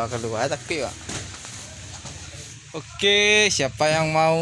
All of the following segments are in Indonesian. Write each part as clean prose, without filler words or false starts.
Kedua tapi Pak. Oke, siapa yang mau?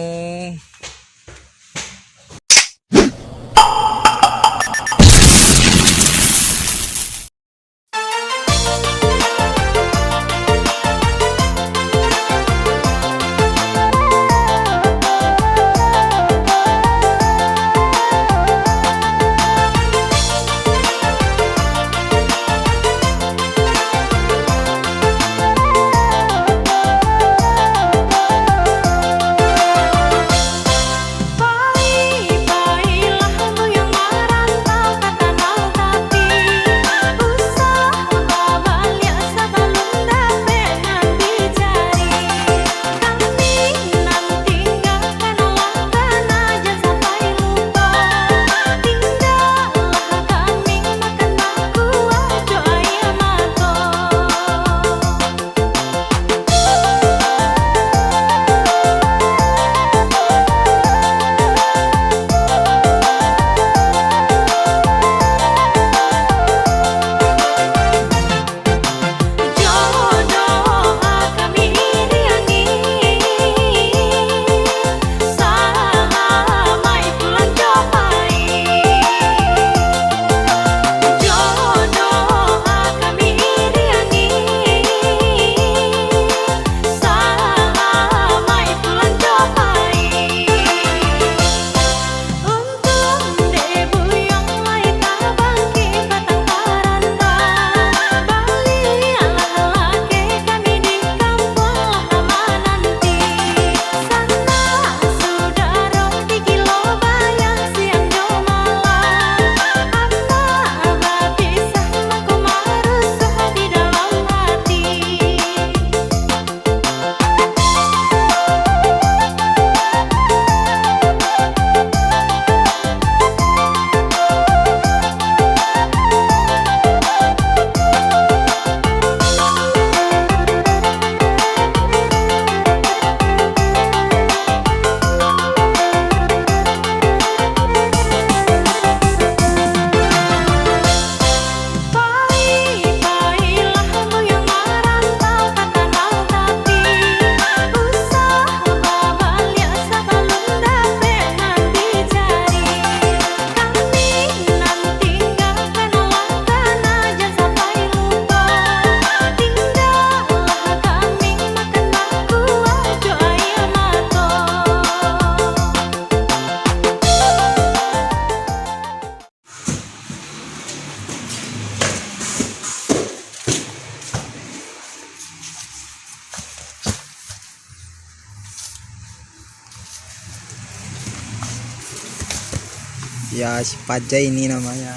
Ya, si Pajai ini namanya.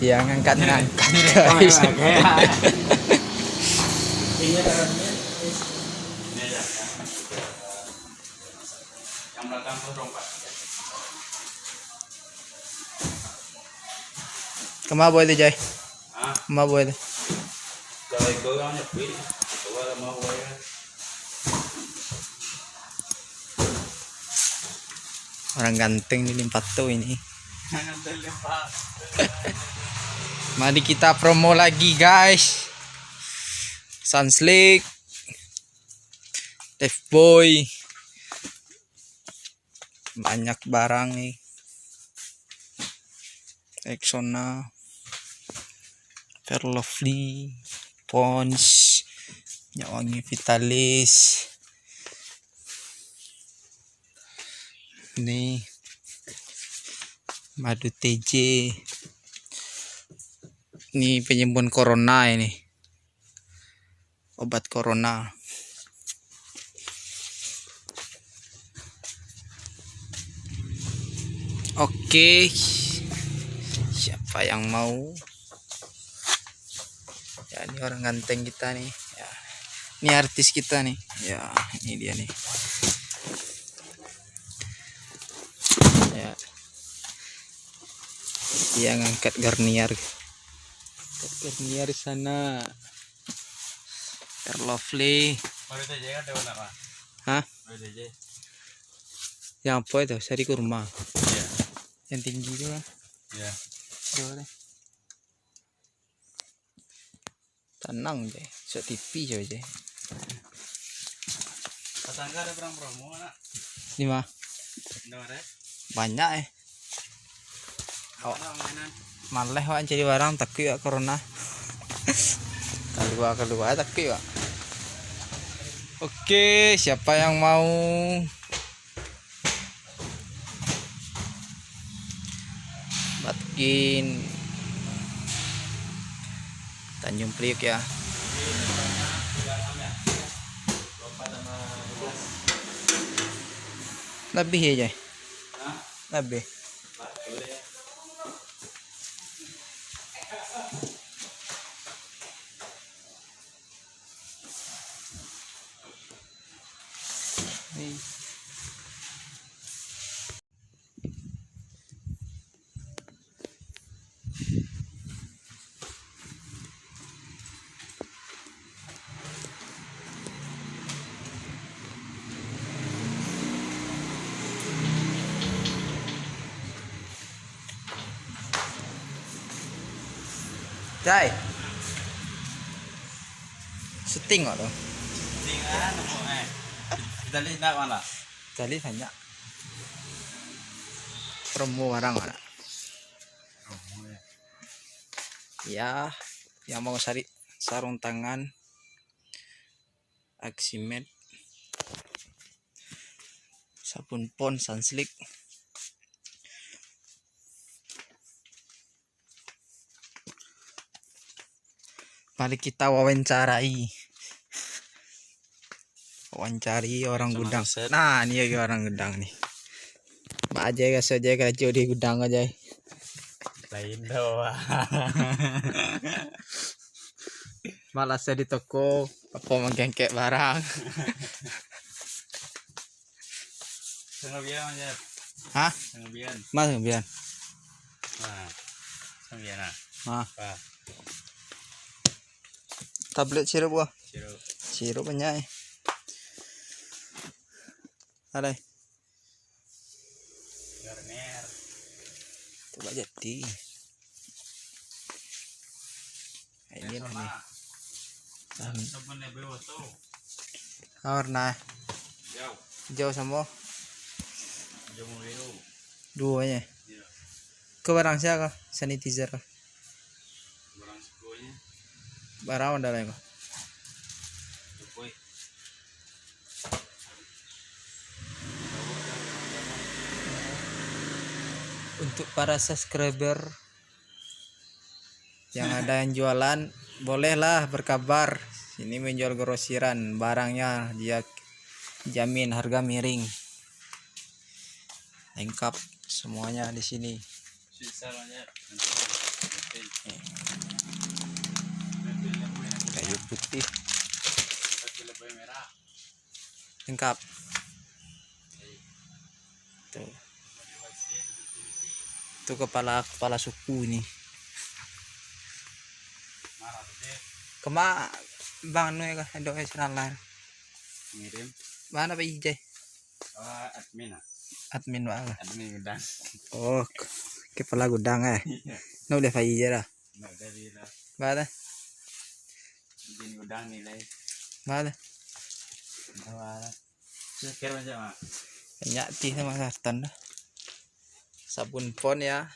Dia ngangkat guys. Kemana boleh Jai? Kemana boleh? Orang ganteng di Limpat tuh ini. Mari kita promo lagi guys. Sunslick, Def Boy, banyak barang nih. Rexona, Fairlovely, Pons, Nyawangi Vitalis. Ini madu TJ. Ini penyembuhan corona ini. Obat corona. Oke. Siapa yang mau? Ya, ini orang ganteng kita nih. Ya. Ini artis kita nih. Ya, ini dia nih. Ya. Dia ngangkat Garnier. Garnier di sana. Fairlovely. Hah? Yang apa itu? Sari kurma. Ya. Yang tinggi itu kan. Ya. Boleh. Tenang deh, so TV aja. Tetangga ada perang promo nak. 5 Ada. banyak Oh. Mainan. Malah wak jadi barang takut ya corona. Kedua takut ya. Oke, siapa yang mau Batkin Tanjung Priok ya. Lebih aja. Lebih. Nih. Cai. Syuting kok tuh. Tinggal kita lihat mana? Kali banyak. Promo barang mana? Ya, yang mau cari sarung tangan Aximed, sabun pon Sunslick, mari kita wawancari orang Sama gudang. Roset. Nah, ini ya orang gudang nih. Mbak aja guys aja kerja di gudang aja. Lain doang. Malah saya di toko apa menggengkek barang. Sengabian aja. Hah? Sengabian. Mas biar. Nah. Sengabian ah. Nah, Apa? tablet sirup gua. Sirup. Sirup banyak. Ada. Garnier. Coba jadi. Ini nih. Sabun lebih tuh. Warna Jauh. hijau sama Jauh biru. duanya. Iya. Ke barang siapa? Sanitizer kah? Barang sukunya. Barang ada lain kah? Sukui. Untuk para subscriber yang ada yang jualan, bolehlah berkabar. Ini menjual grosiran, barangnya dia jamin harga miring. Lengkap semuanya di sini. Sisa banyak. Kayu putih Lebih merah. lengkap. Tuh. Itu kepala suku ini. Marah deh. Kema bang nu ya dok lah. Ngirim. Mana Pak Ijay? Admin ah. Admin banget. Admin gudang. Oh, kepala gudang Nu udah Pak Ijay lah. Nggak dari lah. Mana? Bikin gudang nilai. Mana? Awal. Kira macam apa? Banyak ti sama sartan dah. Sabun pon ya.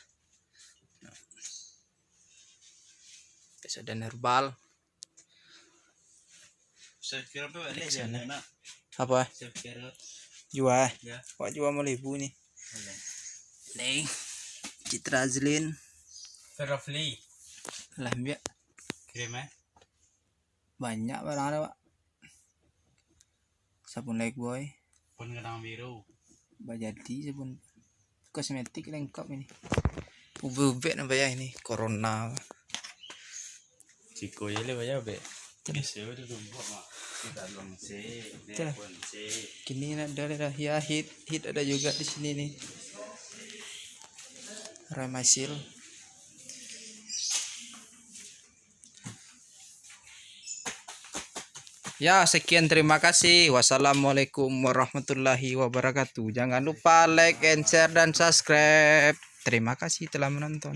Pesodan herbal. Saya kira tuh ada Sana. nak. Apa? Saya kira Jual. ya. Wak jual mau 1000 nih. Ada. Nih. Citra Azlin. Ferrofli. Lah biar Kirim banyak barang ada, Pak. Sabun Lifebuoy, Pun kenang biru. Bajati, sabun kosmetik lengkap ini. Ube-ube nambah ya ini, corona. Ciko ya le vaya be. Bisa udah tumpuk mah. Kita belum sih. Pun sih. Kini ada ya hit ada juga di sini nih. Remasil. Ya, sekian terima kasih. Wassalamualaikum warahmatullahi wabarakatuh. Jangan lupa like and share dan subscribe. Terima kasih telah menonton.